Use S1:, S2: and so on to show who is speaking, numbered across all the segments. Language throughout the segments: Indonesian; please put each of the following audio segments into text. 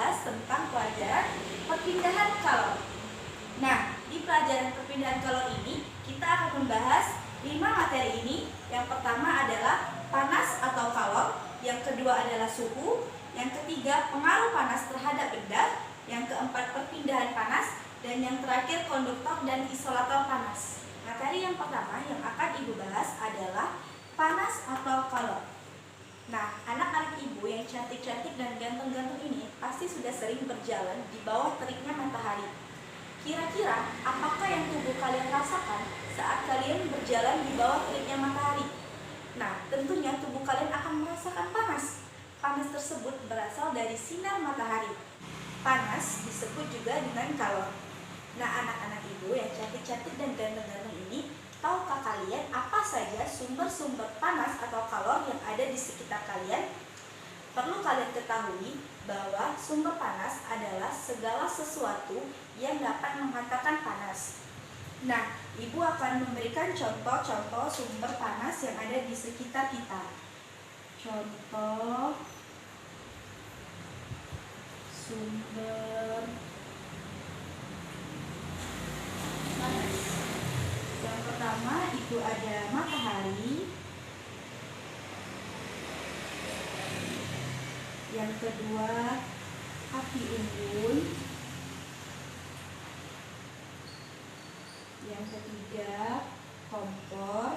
S1: membahas tentang pelajaran perpindahan kalor. Nah, di pelajaran perpindahan kalor ini kita akan membahas 5 materi ini. Yang pertama adalah panas atau kalor, yang kedua adalah suhu, yang ketiga pengaruh panas terhadap benda, yang keempat perpindahan panas, dan yang terakhir konduktor dan isolator panas. Materi yang pertama yang akan Ibu bahas adalah panas atau kalor. Nah, anak-anak Ibu yang cantik-cantik dan ganteng-ganteng ini pasti sudah sering berjalan di bawah teriknya matahari. Kira-kira apakah yang tubuh kalian rasakan saat kalian berjalan di bawah teriknya matahari? Nah, tentunya tubuh kalian akan merasakan panas. Panas tersebut berasal dari sinar matahari. Panas disebut juga dengan kalor. Nah, anak-anak Ibu yang cantik-cantik dan ganteng-ganteng ini, tahukah kalian apa saja sumber-sumber panas atau kalor yang ada di sekitar kalian? Perlu kalian ketahui bahwa sumber panas adalah segala sesuatu yang dapat menghantarkan panas. Nah, Ibu akan memberikan contoh-contoh sumber panas yang ada di sekitar kita. Contoh sumber panas. Yang pertama itu ada matahari. Yang kedua api unggun. Yang ketiga kompor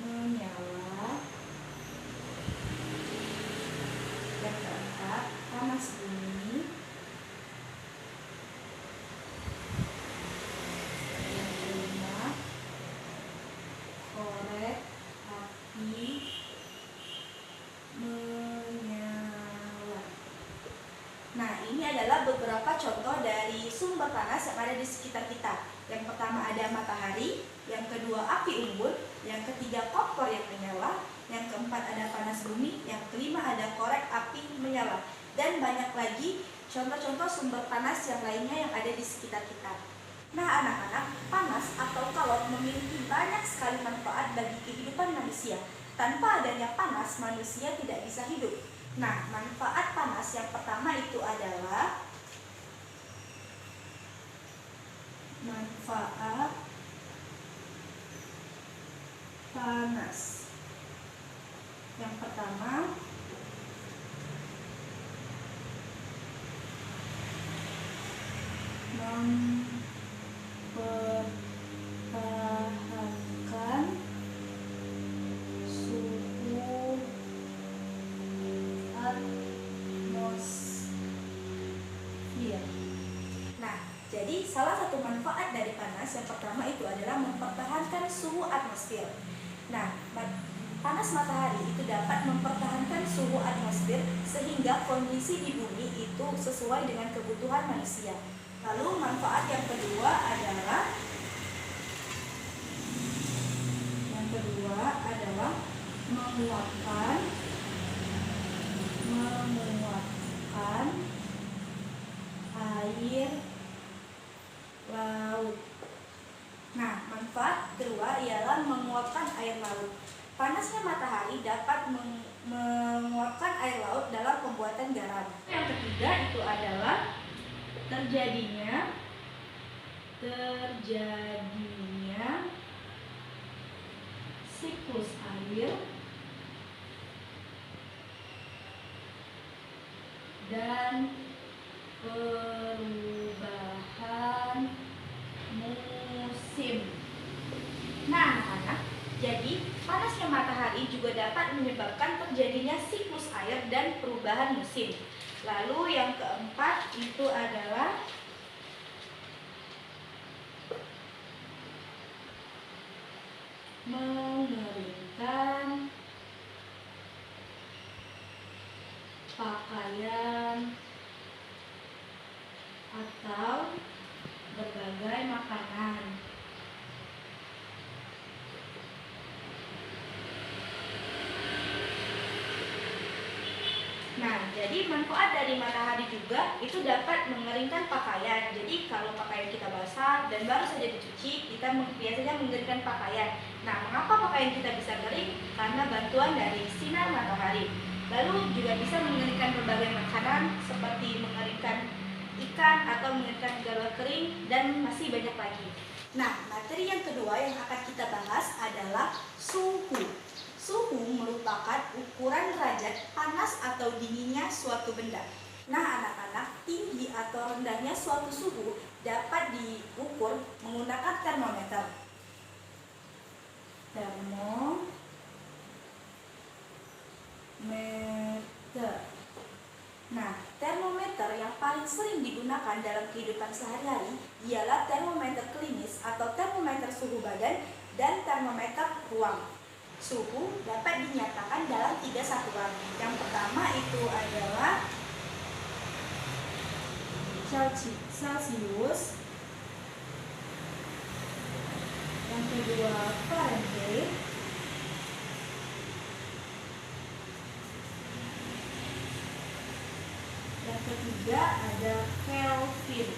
S1: menyala. Yang keempat panas bumi. Yang kelima korek api menyala. Nah, ini adalah beberapa contoh dari sumber panas yang ada di sekitar kita. Yang pertama ada matahari, yang kedua api unggun, yang ketiga kompor yang menyala, yang keempat ada panas bumi, yang kelima ada korek api menyala, dan banyak lagi contoh-contoh sumber panas yang lainnya yang ada di sekitar kita. Nah, anak-anak, panas atau kalor memiliki banyak sekali manfaat bagi kehidupan manusia. Tanpa adanya panas, manusia tidak bisa hidup. Nah, manfaat panas yang pertama itu adalah manfaat panas. Yang pertama, mempertahankan suhu atmosfer. Nah, jadi salah satu manfaat dari panas yang pertama itu adalah mempertahankan suhu atmosfer. Nah, panas matahari itu dapat mempertahankan suhu atmosfer sehingga kondisi di bumi itu sesuai dengan kebutuhan manusia. Lalu manfaat yang kedua adalah menguapkan air laut. Nah, manfaat kedua ialah menguapkan air laut. Panasnya matahari dapat menguapkan air laut dalam pembuatan garam. Yang ketiga itu adalah terjadinya siklus air dan perubahan musim. Nah, anak-anak, jadi panasnya matahari juga dapat menyebabkan terjadinya siklus air dan perubahan musim. Lalu yang keempat itu adalah mengeringkan pakaian atau berbagai makanan. Nah, jadi manfaat dari matahari juga itu dapat mengeringkan pakaian. Jadi kalau pakaian kita basah dan baru saja dicuci, kita biasanya mengeringkan pakaian. Nah, mengapa pakaian kita bisa kering? Karena bantuan dari sinar matahari. Lalu juga bisa mengeringkan berbagai dilakukan seperti mengeringkan ikan atau mengeringkan gabah kering dan masih banyak lagi. Nah, materi yang kedua yang akan kita bahas adalah suhu. Suhu merupakan ukuran derajat panas atau dinginnya suatu benda. Nah, anak-anak, tinggi atau rendahnya suatu suhu dapat diukur menggunakan termometer. Termometer. Nah, termometer yang paling sering digunakan dalam kehidupan sehari-hari ialah termometer klinis atau termometer suhu badan dan termometer ruang. Suhu dapat dinyatakan dalam 3 satuan. Yang pertama itu adalah Celsius, yang kedua Fahrenheit, yang ketiga ada Kelvin.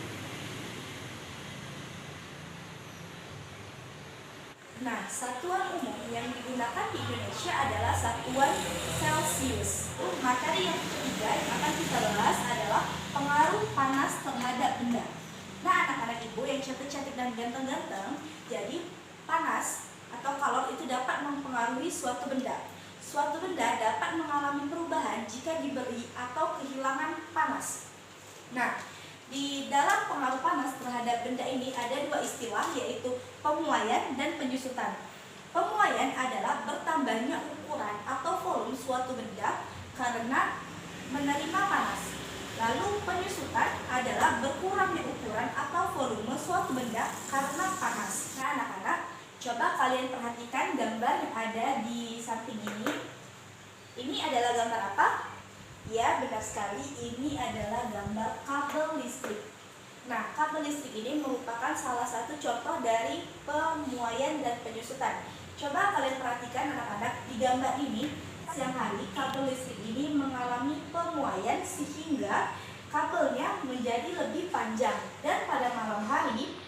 S1: Nah, satuan umum yang digunakan di Indonesia adalah satuan Celsius. Materi yang ketiga yang akan kita bahas adalah pengaruh panas terhadap benda. Nah, anak-anak ibu yang cantik-cantik dan ganteng-ganteng, jadi panas atau kalor itu dapat mempengaruhi suatu benda. Suatu benda dapat mengalami perubahan jika diberi atau kehilangan panas. Nah, di dalam pengaruh panas terhadap benda ini ada 2 istilah, yaitu pemuaian dan penyusutan. Pemuaian adalah bertambahnya ukuran atau volume suatu benda karena menerima panas. Lalu penyusutan adalah berkurangnya ukuran atau volume suatu benda karena panas. Nah, anak-anak, coba kalian perhatikan gambar yang ada di samping ini. Ini adalah gambar apa? Ya, benar sekali, ini adalah gambar kabel listrik. Nah, kabel listrik ini merupakan salah satu contoh dari pemuaian dan penyusutan. Coba kalian perhatikan anak-anak, di gambar ini, siang hari kabel listrik ini mengalami pemuaian sehingga kabelnya menjadi lebih panjang. Dan pada malam hari,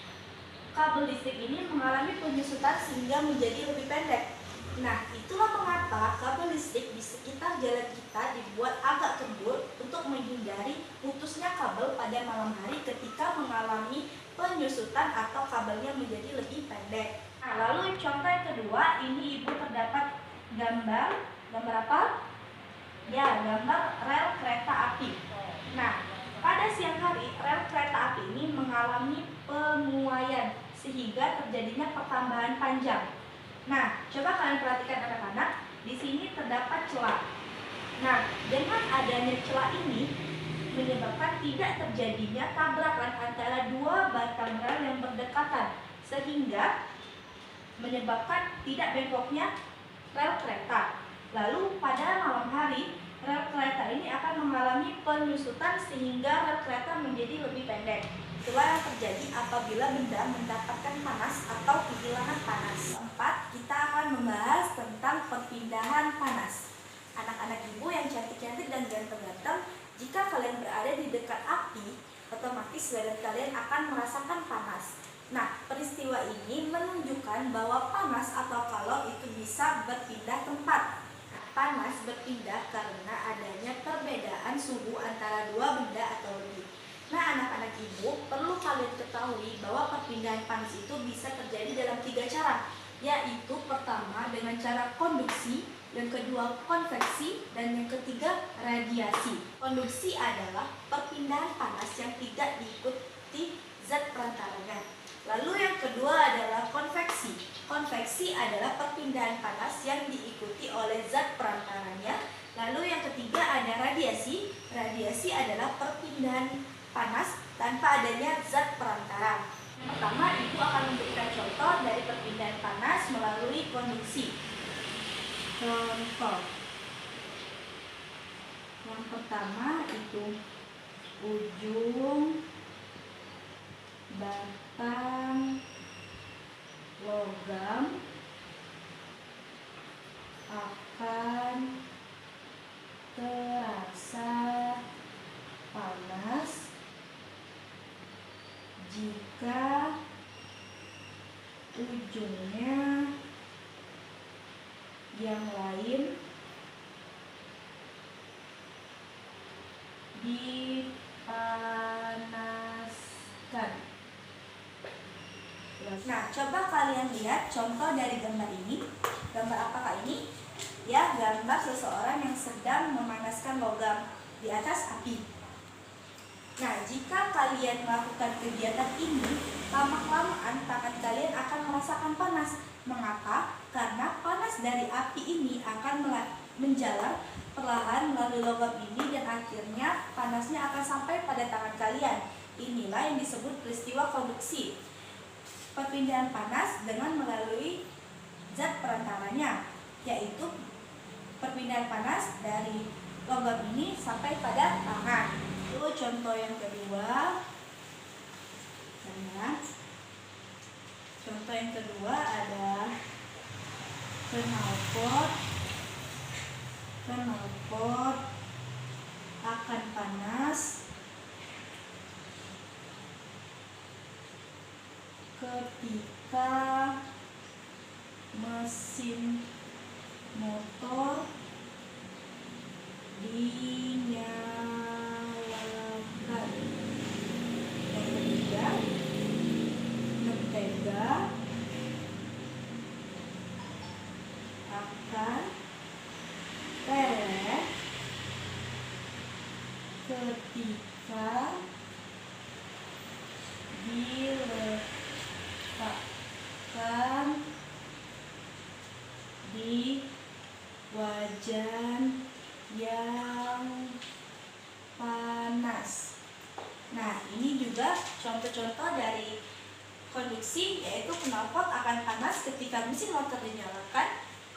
S1: kabel listrik ini mengalami penyusutan sehingga menjadi lebih pendek. Nah, itulah mengapa kabel listrik di sekitar jalan kita dibuat agak kendor untuk menghindari putusnya kabel pada malam hari ketika mengalami penyusutan atau kabelnya menjadi lebih pendek. Nah, lalu contoh yang kedua, ini ibu terdapat gambar apa? Ya, gambar rel kereta api. Nah, pada siang hari rel kereta api ini mengalami pemuaian sehingga terjadinya pertambahan panjang. Nah, coba kalian perhatikan anak-anak, di sini terdapat celah. Nah, dengan adanya celah ini menyebabkan tidak terjadinya tabrakan antara 2 batang rel yang berdekatan, sehingga menyebabkan tidak bengkoknya rel kereta. Lalu pada malam hari, rel kereta ini akan mengalami penyusutan sehingga rel kereta menjadi lebih pendek. Itulah yang terjadi apabila benda mendapatkan panas atau kehilangan panas. Keempat, kita akan membahas tentang perpindahan panas. Anak-anak ibu yang cantik-cantik dan ganteng-ganteng, jika kalian berada di dekat api, otomatis badan kalian akan merasakan panas. Nah, peristiwa ini menunjukkan bahwa panas atau kalor itu bisa berpindah tempat. Panas berpindah karena adanya perbedaan suhu antara 2 benda atau lebih. Nah, anak-anak ibu, perlu kalian ketahui bahwa perpindahan panas itu bisa terjadi dalam 3 cara, yaitu pertama dengan cara konduksi, yang kedua konveksi, dan yang ketiga radiasi. Konduksi adalah perpindahan panas yang tidak diikuti zat perantaranya. Lalu yang kedua adalah konveksi. Konveksi adalah perpindahan panas yang diikuti oleh zat perantaranya. Lalu yang ketiga ada radiasi. Radiasi adalah perpindahan panas tanpa adanya zat perantara. Yang pertama, ibu akan memberikan contoh dari perpindahan panas melalui konduksi. Contoh yang pertama itu ujung batang logam akan terasa panas jika ujungnya yang lain dipanaskan. Nah, coba kalian lihat contoh dari gambar ini. Gambar apakah ini? Ya, gambar seseorang yang sedang memanaskan logam di atas api. Nah, jika kalian melakukan kegiatan ini, lama-kelamaan tangan kalian akan merasakan panas. Mengapa? Karena panas dari api ini akan menjalar perlahan melalui logam ini dan akhirnya panasnya akan sampai pada tangan kalian. Inilah yang disebut peristiwa konduksi. Perpindahan panas dengan melalui zat perantaranya, yaitu perpindahan panas dari logam ini sampai pada tangan. Lalu contoh yang kedua, ada knalpot akan panas ketika mesin motor dinyalakan. Yang ketiga, mentega akan meleleh ketika diletakkan di wajan yang panas. Nah, ini juga contoh-contoh dari konduksi, yaitu knalpot akan panas ketika mesin motor dinyalakan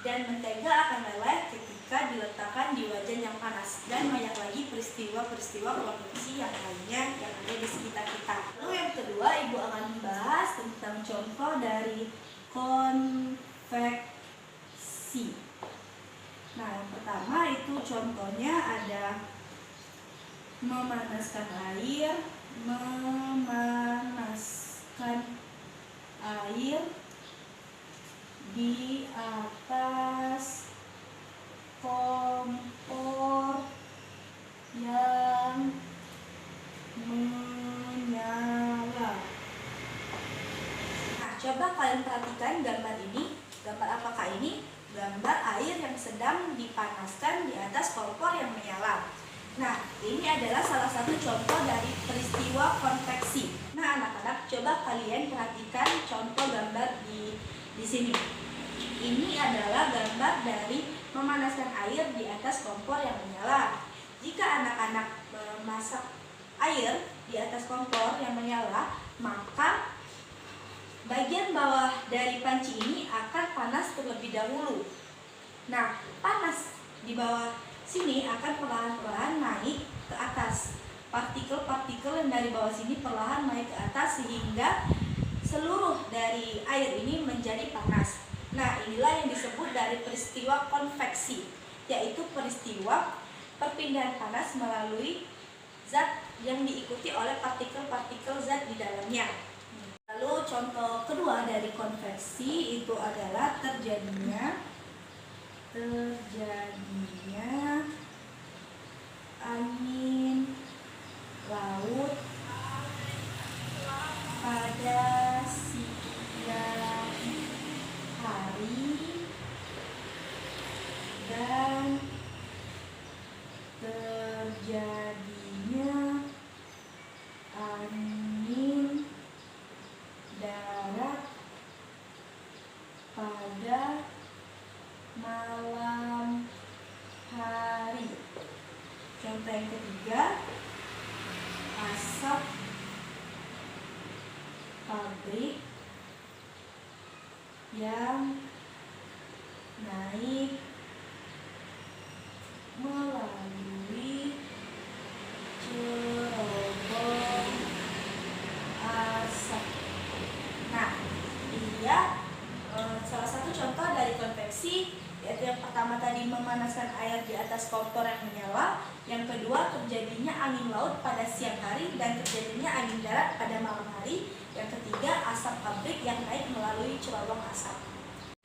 S1: dan mentega akan meleleh ketika diletakkan di wajan yang panas, dan banyak lagi peristiwa-peristiwa konduksi yang lainnya yang ada di sekitar kita. Lalu yang kedua, Ibu akan membahas tentang contoh dari konveksi. Nah, yang pertama itu contohnya ada memanaskan air di atas kompor yang menyala. Nah, coba kalian perhatikan gambar ini. Gambar apakah ini? Gambar air yang sedang dipanaskan di atas kompor yang menyala. Nah, ini adalah salah satu contoh dari peristiwa konveksi. Nah, anak-anak, coba kalian perhatikan contoh gambar di sini. Ini adalah gambar dari memanaskan air di atas kompor yang menyala. Jika anak-anak memasak air di atas kompor yang menyala, maka bagian bawah dari panci ini akan panas terlebih dahulu. Nah, panas di bawah sini akan perlahan-lahan naik ke atas. Partikel-partikel yang dari bawah sini perlahan naik ke atas sehingga seluruh dari air ini menjadi panas. Nah, inilah yang disebut dari peristiwa konveksi, yaitu peristiwa perpindahan panas melalui zat yang diikuti oleh partikel-partikel zat di dalamnya. Lalu contoh kedua dari konveksi itu adalah terjadinya angin laut pada siang hari dan terjadinya angin darat pada malam hari. Contoh yang ketiga, asap pabrik yang naik melalui cerobong asap. Nah, ini ya salah satu contoh dari konveksi, yaitu yang pertama tadi memanaskan air di atas kompor yang menyala, yang kedua terjadinya angin laut pada siang hari dan terjadinya angin darat pada malam hari, yang ketiga asap pabrik yang naik melalui cerobong asap.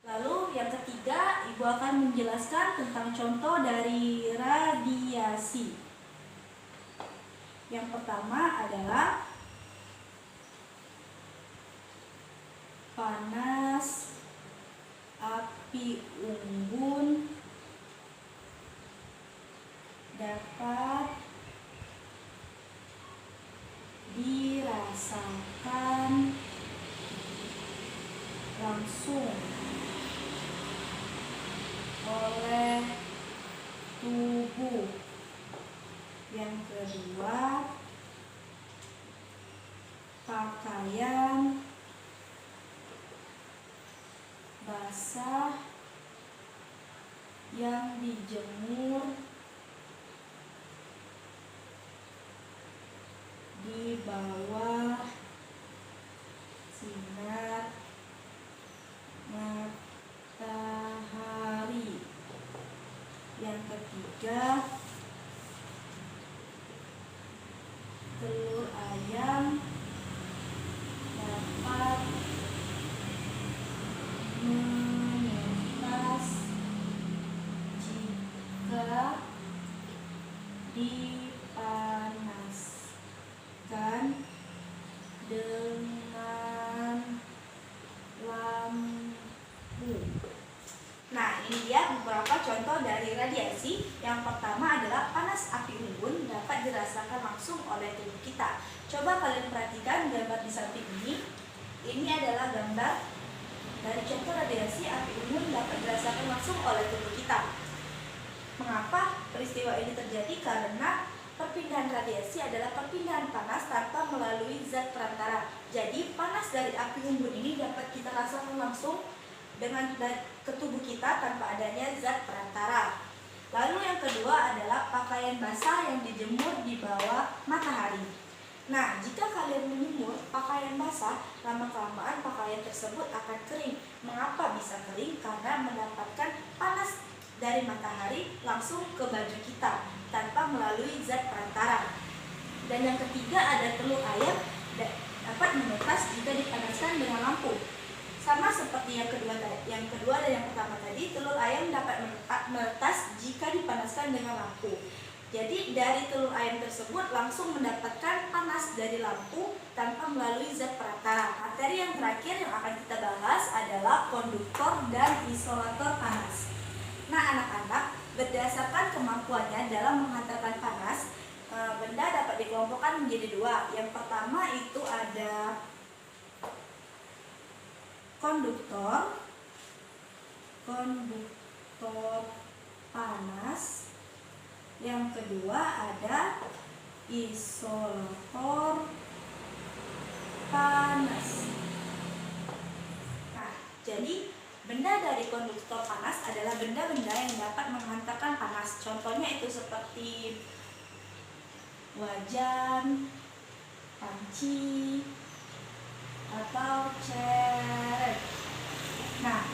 S1: Lalu yang ketiga, Ibu akan menjelaskan tentang contoh dari radiasi. Yang pertama adalah panas api unggun dapat dirasakan langsung oleh tubuh. Yang kedua, pakaian basah yang dijemur di bawah sinar matahari. Yang ketiga, telur ayam dapat menetas jika dipanaskan dengan lampu. Nah, ini dia beberapa contoh dari radiasi. Yang pertama adalah panas api unggun dapat dirasakan langsung oleh tubuh kita. Coba kalian perhatikan gambar di samping ini. Ini adalah gambar dari contoh radiasi api unggun dapat dirasakan langsung oleh tubuh kita. Mengapa peristiwa ini terjadi? Karena perpindahan radiasi adalah perpindahan panas tanpa melalui zat perantara. Jadi panas dari api unggun ini dapat kita rasakan langsung dengan ke tubuh kita tanpa adanya zat perantara. Lalu yang kedua adalah pakaian basah yang dijemur di bawah matahari. Nah, jika kalian menjemur pakaian basah, lama-kelamaan pakaian tersebut akan kering. Mengapa bisa kering? Karena mendapatkan panas dari matahari langsung ke baju kita tanpa melalui zat perantara. Dan yang ketiga ada telur ayam dapat menetas jika dipanaskan dengan lampu. Sama seperti yang kedua dan yang pertama tadi, telur ayam dapat menetas jika dipanaskan dengan lampu. Jadi dari telur ayam tersebut langsung mendapatkan panas dari lampu tanpa melalui zat perantara. Materi yang terakhir yang akan kita bahas adalah konduktor dan isolator panas. Nah anak-anak, berdasarkan kemampuannya dalam menghantarkan panas, benda dapat dikelompokkan menjadi dua. Yang pertama itu ada konduktor panas. Yang kedua ada isolator panas. Nah, jadi benda dari konduktor panas adalah benda-benda yang dapat menghantarkan panas. Contohnya itu seperti wajan, panci, atau ceret. Nah,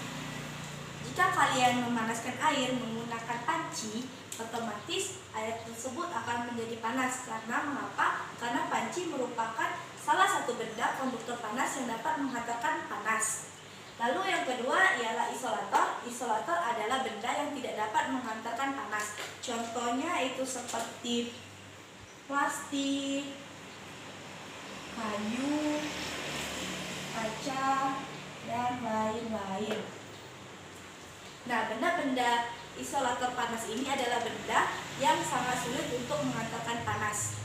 S1: jika kalian memanaskan air menggunakan panci, otomatis air tersebut akan menjadi panas. Karena mengapa? Karena panci merupakan salah satu benda konduktor panas yang dapat menghantarkan panas. Lalu yang kedua ialah isolator. Isolator adalah benda yang tidak dapat menghantarkan panas. Contohnya itu seperti plastik, kayu, kaca, dan lain-lain. Nah, benda-benda isolator panas ini adalah benda yang sangat sulit untuk menghantarkan panas.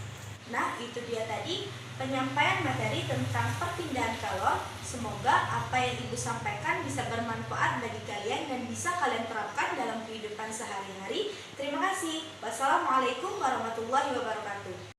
S1: Nah, itu dia tadi penyampaian materi tentang perpindahan kalor. Semoga apa yang Ibu sampaikan bisa bermanfaat bagi kalian dan bisa kalian terapkan dalam kehidupan sehari-hari. Terima kasih. Wassalamualaikum warahmatullahi wabarakatuh.